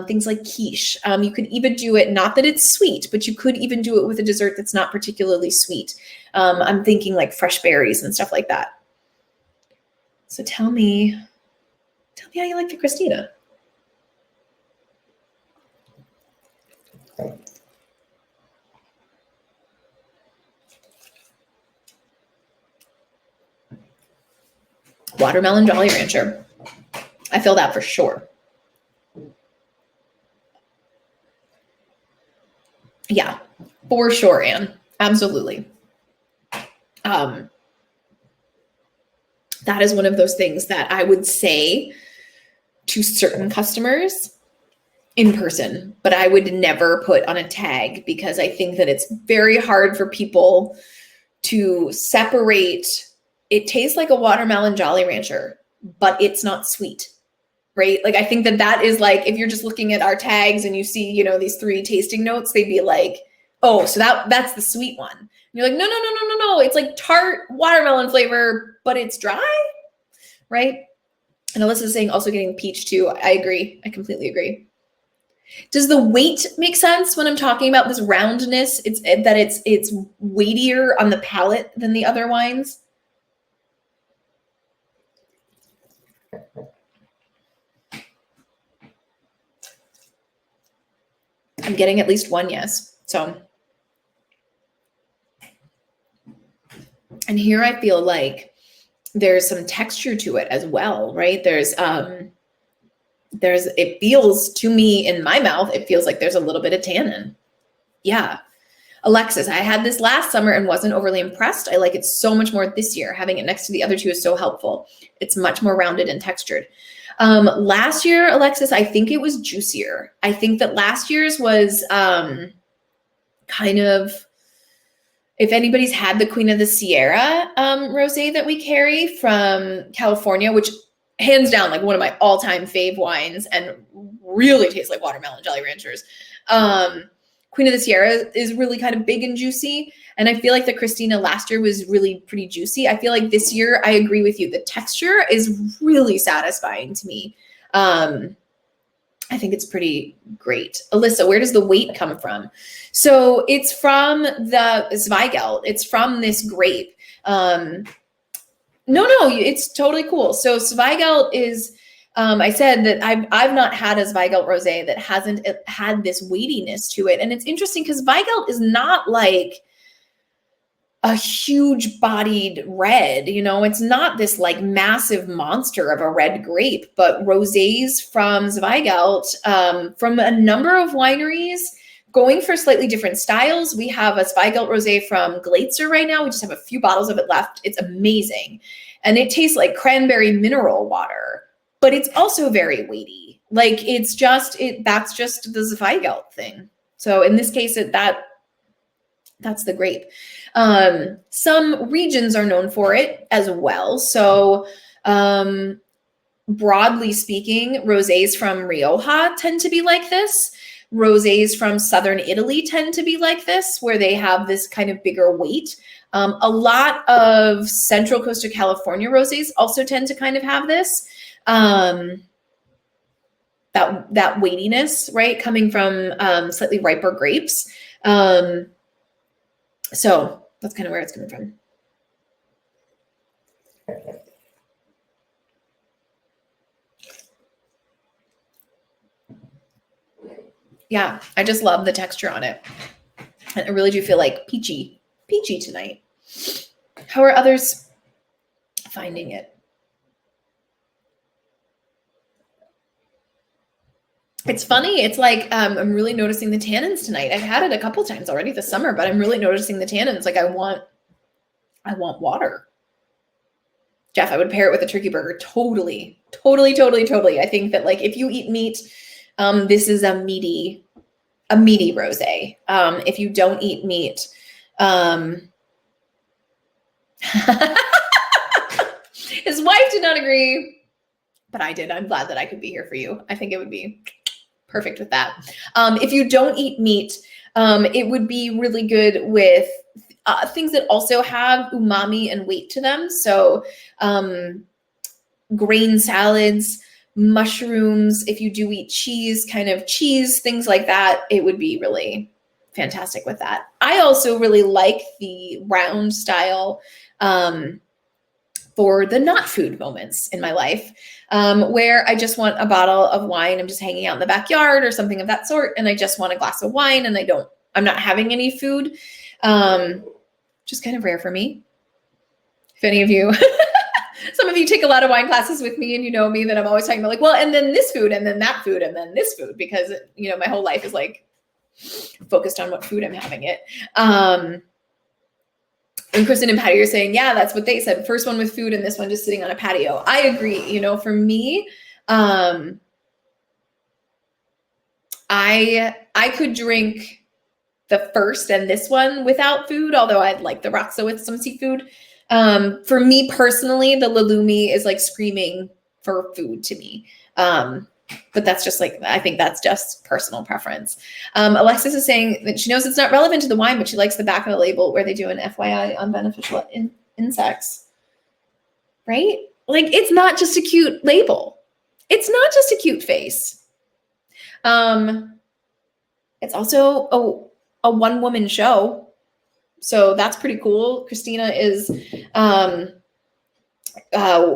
things like quiche. You could even do it, not that it's sweet, but you could even do it with a dessert that's not particularly sweet. I'm thinking like fresh berries and stuff like that. So tell me how you like the Christina. Watermelon Jolly Rancher. I feel that for sure. Yeah, for sure, Anne. Absolutely. That is one of those things that I would say to certain customers in person, but I would never put on a tag because I think that it's very hard for people to separate. It tastes like a watermelon Jolly Rancher, but it's not sweet. Right? Like, I think that is like, if you're just looking at our tags and you see, these 3 tasting notes, they'd be like, oh, so that's the sweet one. And you're like, no. It's like tart watermelon flavor, but it's dry. Right? And Alyssa's saying also getting peach too. I agree. I completely agree. Does the weight make sense when I'm talking about this roundness? It's weightier on the palate than the other wines. I'm getting at least one yes. So, and here I feel like there's some texture to it as well, right? It feels to me in my mouth, it feels like there's a little bit of tannin. Yeah. Alexis, I had this last summer and wasn't overly impressed. I like it so much more this year. Having it next to the other 2 is so helpful. It's much more rounded and textured. Last year, Alexis, I think it was juicier. I think that last year's was kind of, if anybody's had the Queen of the Sierra rosé that we carry from California, which hands down, like one of my all-time fave wines and really tastes like watermelon Jolly Ranchers. Queen of the Sierra is really kind of big and juicy. And I feel like the Christina last year was really pretty juicy. I feel like this year, I agree with you. The texture is really satisfying to me. I think it's pretty great. Alyssa, where does the weight come from? So it's from the Zweigelt. It's from this grape. No, it's totally cool. So Zweigelt is, I said that I've not had a Zweigelt rosé that hasn't had this weightiness to it. And it's interesting because Zweigelt is not like a huge bodied red, it's not this like massive monster of a red grape, but rosés from Zweigelt, from a number of wineries going for slightly different styles. We have a Zweigelt rosé from Glaetzer right now. We just have a few bottles of it left. It's amazing. And it tastes like cranberry mineral water, but it's also very weighty. Like that's just the Zweigelt thing. So in this case, that's the grape. Some regions are known for it as well. So broadly speaking, rosés from Rioja tend to be like this. Rosés from Southern Italy tend to be like this, where they have this kind of bigger weight. A lot of Central Coast of California rosés also tend to kind of have this. That weightiness, right, coming from slightly riper grapes. So that's kind of where it's coming from. Yeah, I just love the texture on it. I really do feel like peachy tonight. How are others finding it? It's funny. It's like I'm really noticing the tannins tonight. I've had it a couple times already this summer, but I'm really noticing the tannins. Like I want water. Jeff, I would pair it with a turkey burger. Totally. I think that like if you eat meat, this is a meaty rosé. If you don't eat meat, his wife did not agree, but I did. I'm glad that I could be here for you. I think it would be perfect with that. If you don't eat meat, it would be really good with things that also have umami and weight to them. So grain salads, mushrooms, if you do eat cheese, kind of cheese, things like that, it would be really fantastic with that. I also really like the round style for the not food moments in my life, where I just want a bottle of wine. I'm just hanging out in the backyard or something of that sort, and I just want a glass of wine, and I'm not having any food. Just kind of rare for me. If any of you, some of you take a lot of wine classes with me, and you know me that I'm always talking about like, well, and then this food, and then that food, and then this food, because my whole life is like focused on what food I'm having it. And Kristen and Patty are saying, yeah, that's what they said. First one with food and this one just sitting on a patio. I agree. For me, I could drink the first and this one without food, although I'd like the Roxa with some seafood. For me personally, the Lulumi is like screaming for food to me. But that's just like, I think that's just personal preference. Alexis is saying that she knows it's not relevant to the wine, but she likes the back of the label where they do an FYI on beneficial insects, right? Like, it's not just a cute label. It's not just a cute face. It's also a one-woman show. So that's pretty cool. Christina is,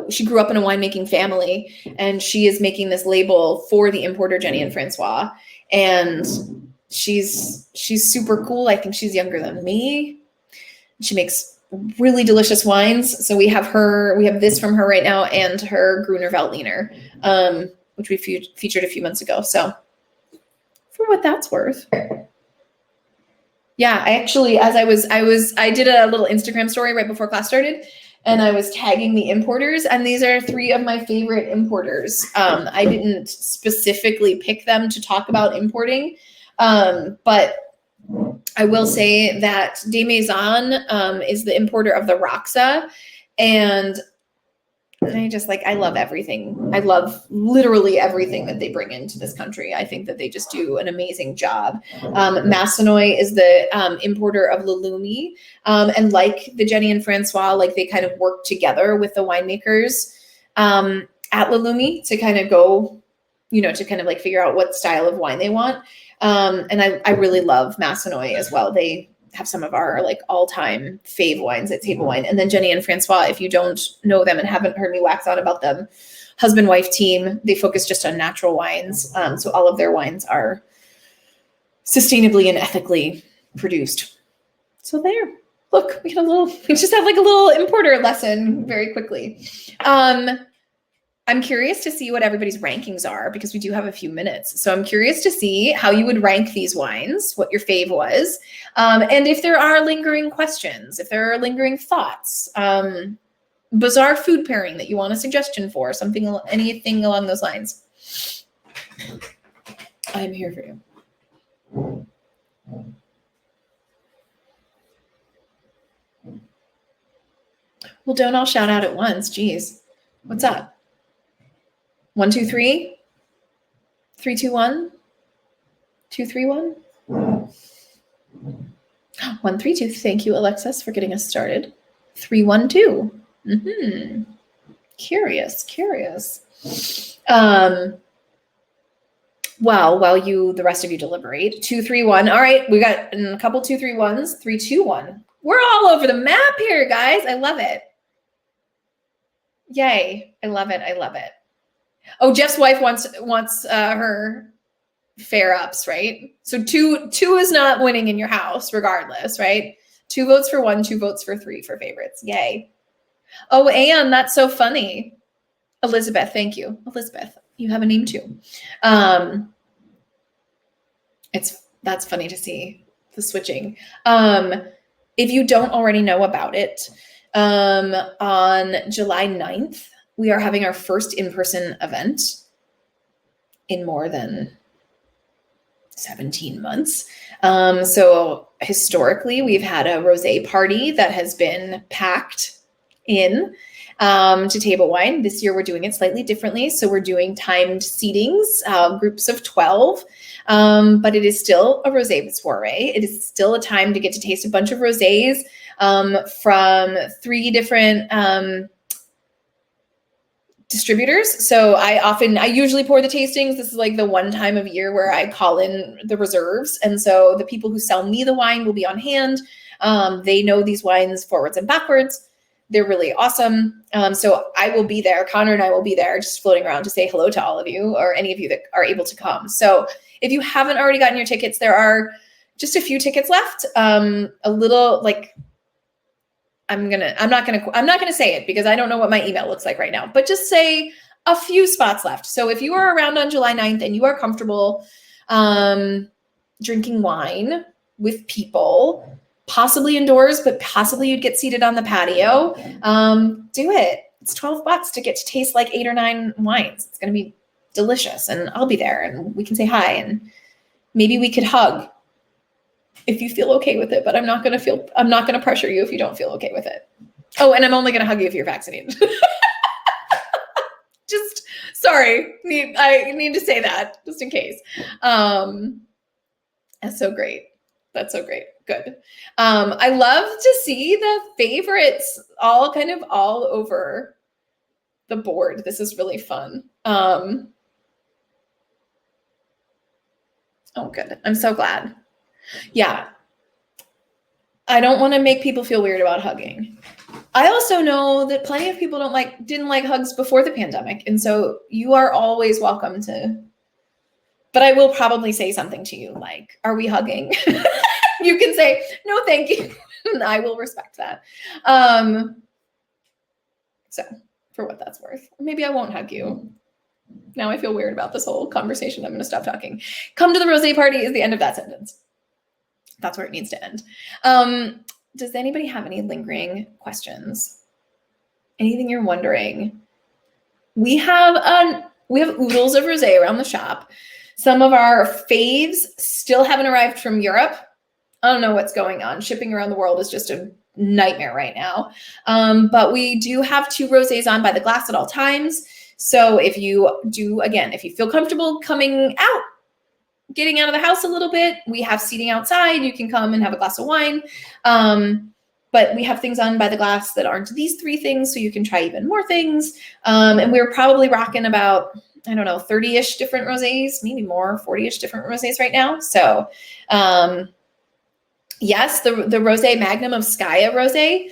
she grew up in a winemaking family, and she is making this label for the importer Jenny and Francois. And she's super cool. I think she's younger than me. She makes really delicious wines. So we have this from her right now, and her Gruner Veltliner, which we featured a few months ago. So for what that's worth. Yeah, I actually, I did a little Instagram story right before class started, and I was tagging the importers, and these are 3 of my favorite importers. I didn't specifically pick them to talk about importing, but I will say that De Maison is the importer of the Roxa, and I love everything. I love literally everything that they bring into this country. I think that they just do an amazing job. Massenoy is the importer of Lulumi. And like the Jenny and Francois, like they kind of work together with the winemakers at Lulumi to kind of go, to kind of like figure out what style of wine they want. And I really love Massenoy as well. They have some of our like all-time fave wines at Table Wine. And then Jenny and Francois, if you don't know them and haven't heard me wax on about them, husband-wife team, they focus just on natural wines. So all of their wines are sustainably and ethically produced. So there, look, we just have like a little importer lesson very quickly. I'm curious to see what everybody's rankings are, because we do have a few minutes. So I'm curious to see how you would rank these wines, what your fave was, and if there are lingering questions, if there are lingering thoughts, bizarre food pairing that you want a suggestion for, anything along those lines. I'm here for you. Well, don't all shout out at once. Geez, what's up? 1, 2, 3. 3, 2, 1. 2, 3, 1. 1, 3, 2. Thank you, Alexis, for getting us started. 3, 1, 2. Curious. Well, while the rest of you deliberate. 2, 3, 1. All right, we got a couple 2, 3, 1s. 3, 2, 1. We're all over the map here, guys. I love it. Yay! I love it. Oh, Jeff's wife wants her fair ups, right? So two is not winning in your house, regardless, right? 2 votes for 1, 2 votes for 3 for favorites. Yay! Oh, Anne, that's so funny. Elizabeth, thank you, Elizabeth. You have a name too. That's funny to see the switching. If you don't already know about it, on July 9th, we are having our first in-person event in more than 17 months. So historically, we've had a rosé party that has been packed in to table wine. This year, we're doing it slightly differently. So we're doing timed seatings, groups of 12. But it is still a rosé soiree. It is still a time to get to taste a bunch of rosés from 3 different distributors. So I usually pour the tastings. This is like the one time of year where I call in the reserves. And so the people who sell me the wine will be on hand. They know these wines forwards and backwards. They're really awesome. So I will be there. Connor and I will be there just floating around to say hello to all of you or any of you that are able to come. So if you haven't already gotten your tickets, there are just a few tickets left. A little like, I'm not gonna say it because I don't know what my email looks like right now, but just say a few spots left. So if you are around on July 9th and you are comfortable drinking wine with people, possibly indoors, but possibly you'd get seated on the patio, do it. It's $12 to get to taste like 8 or 9 wines. It's gonna be delicious, and I'll be there and we can say hi and maybe we could hug if you feel okay with it, but I'm not going to pressure you if you don't feel okay with it. Oh, and I'm only going to hug you if you're vaccinated. Just sorry. I need to say that just in case. That's so great. Good. I love to see the favorites all over the board. This is really fun. Oh, good. I'm so glad. Yeah. I don't want to make people feel weird about hugging. I also know that plenty of people didn't like hugs before the pandemic. And so you are always welcome to, but I will probably say something to you like, are we hugging? You can say, no, thank you. I will respect that. So for what that's worth, maybe I won't hug you. Now I feel weird about this whole conversation. I'm going to stop talking. Come to the rosé party is the end of that sentence. That's where it needs to end. Does anybody have any lingering questions? Anything you're wondering? We have oodles of rosé around the shop. Some of our faves still haven't arrived from Europe. I don't know what's going on. Shipping around the world is just a nightmare right now. But we do have 2 rosés on by the glass at all times. So if you feel comfortable coming out, getting out of the house a little bit, we have seating outside. You can come and have a glass of wine. But we have things on by the glass that aren't these 3 things, so you can try even more things. And we're probably rocking about, 30-ish different rosés, maybe more, 40-ish different rosés right now. So yes, the Rosé Magnum of Skaya Rosé.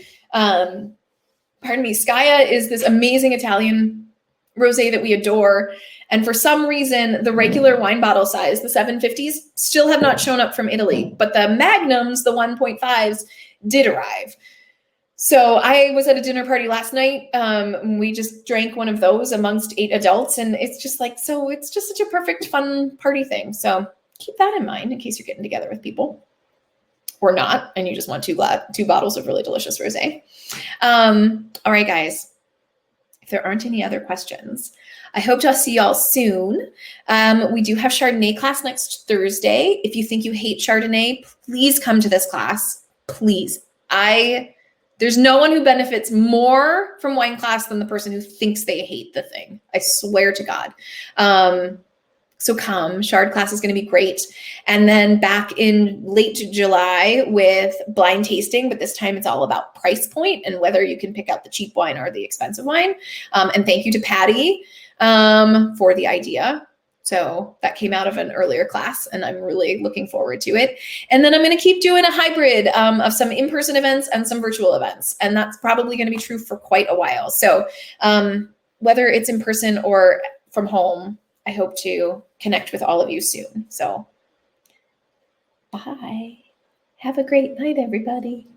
Skaya is this amazing Italian rosé that we adore. And for some reason, the regular wine bottle size, the 750s, still have not shown up from Italy. But the Magnums, the 1.5s, did arrive. So I was at a dinner party last night. We just drank one of those amongst 8 adults. And it's just it's just such a perfect, fun party thing. So keep that in mind in case you're getting together with people. Or not, and you just want 2 bottles of really delicious rosé. All right, guys. If there aren't any other questions, I hope to see y'all soon. We do have Chardonnay class next Thursday. If you think you hate Chardonnay, please come to this class. Please. I There's no one who benefits more from wine class than the person who thinks they hate the thing. I swear to God. So come, Shard class is going to be great. And then back in late July with blind tasting, but this time it's all about price point and whether you can pick out the cheap wine or the expensive wine. And thank you to Patty for the idea. So that came out of an earlier class and I'm really looking forward to it. And then I'm going to keep doing a hybrid of some in-person events and some virtual events. And that's probably going to be true for quite a while. So whether it's in person or from home, I hope to connect with all of you soon. So bye. Have a great night, everybody.